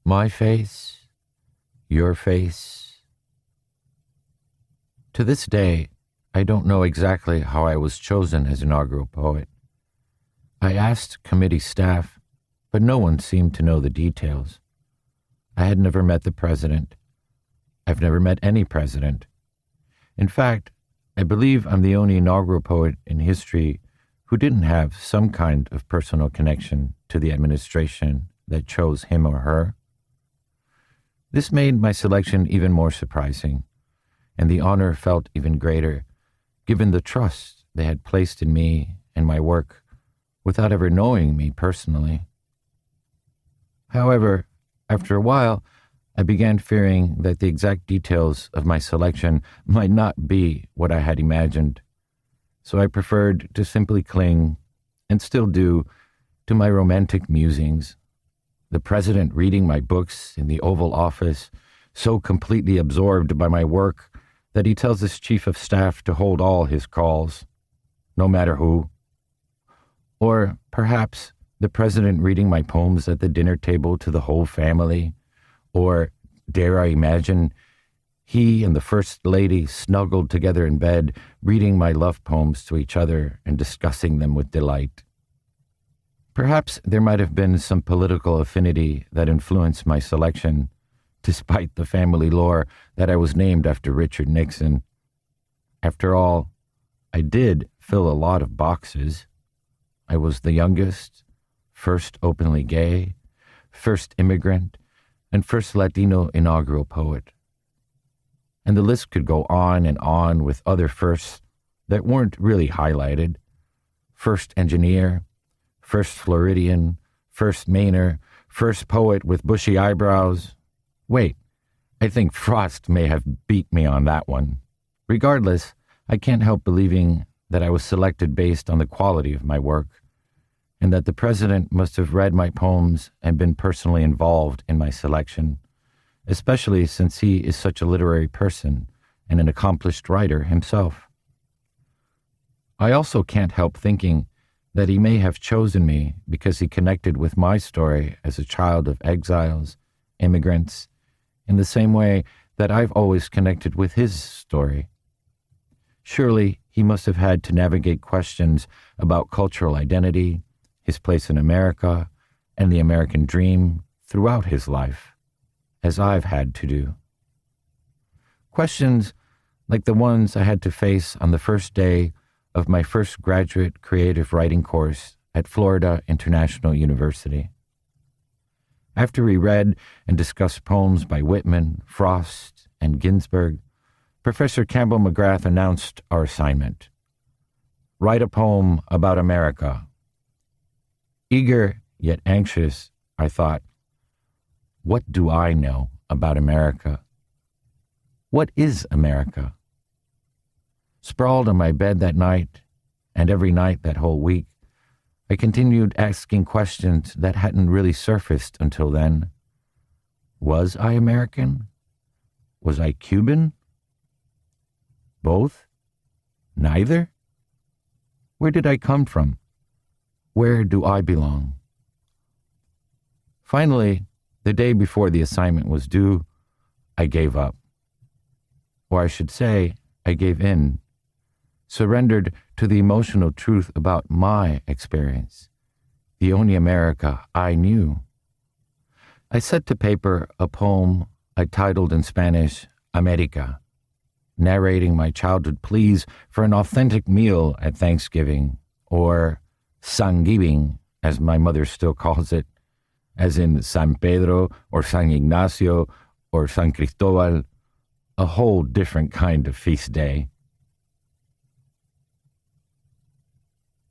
My face, your face. To this day, I don't know exactly how I was chosen as inaugural poet. I asked committee staff, but no one seemed to know the details. I had never met the president. I've never met any president. In fact, I believe I'm the only inaugural poet in history who didn't have some kind of personal connection to the administration that chose him or her. This made my selection even more surprising, and the honor felt even greater, given the trust they had placed in me and my work without ever knowing me personally. However, after a while, I began fearing that the exact details of my selection might not be what I had imagined, so I preferred to simply cling, and still do, to my romantic musings. The president reading my books in the Oval Office, so completely absorbed by my work that he tells his chief of staff to hold all his calls, no matter who. Or perhaps the president reading my poems at the dinner table to the whole family. Or, dare I imagine, he and the First Lady snuggled together in bed, reading my love poems to each other and discussing them with delight. Perhaps there might have been some political affinity that influenced my selection, despite the family lore that I was named after Richard Nixon. After all, I did fill a lot of boxes. I was the youngest, first openly gay, first immigrant, and first Latino inaugural poet. And the list could go on with other firsts that weren't really highlighted. First engineer, first Floridian, first Mainer, first poet with bushy eyebrows. Wait, I think Frost may have beat me on that one. Regardless, I can't help believing that I was selected based on the quality of my work, and that the president must have read my poems and been personally involved in my selection, especially since he is such a literary person and an accomplished writer himself. I also can't help thinking that he may have chosen me because he connected with my story as a child of exiles, immigrants, in the same way that I've always connected with his story. Surely he must have had to navigate questions about cultural identity, his place in America, and the American dream throughout his life, as I've had to do. Questions like the ones I had to face on the first day of my first graduate creative writing course at Florida International University. After we read and discussed poems by Whitman, Frost, and Ginsberg, Professor Campbell McGrath announced our assignment. Write a poem about America. Eager yet anxious, I thought, what do I know about America? What is America? Sprawled on my bed that night, and every night that whole week, I continued asking questions that hadn't really surfaced until then. Was I American? Was I Cuban? Both? Neither? Where did I come from? Where do I belong? Finally, the day before the assignment was due, I gave up. Or I should say, I gave in, surrendered to the emotional truth about my experience, the only America I knew. I set to paper a poem I titled in Spanish, America, narrating my childhood pleas for an authentic meal at Thanksgiving, or Thanksgiving, as my mother still calls it, as in San Pedro or San Ignacio or San Cristobal, a whole different kind of feast day.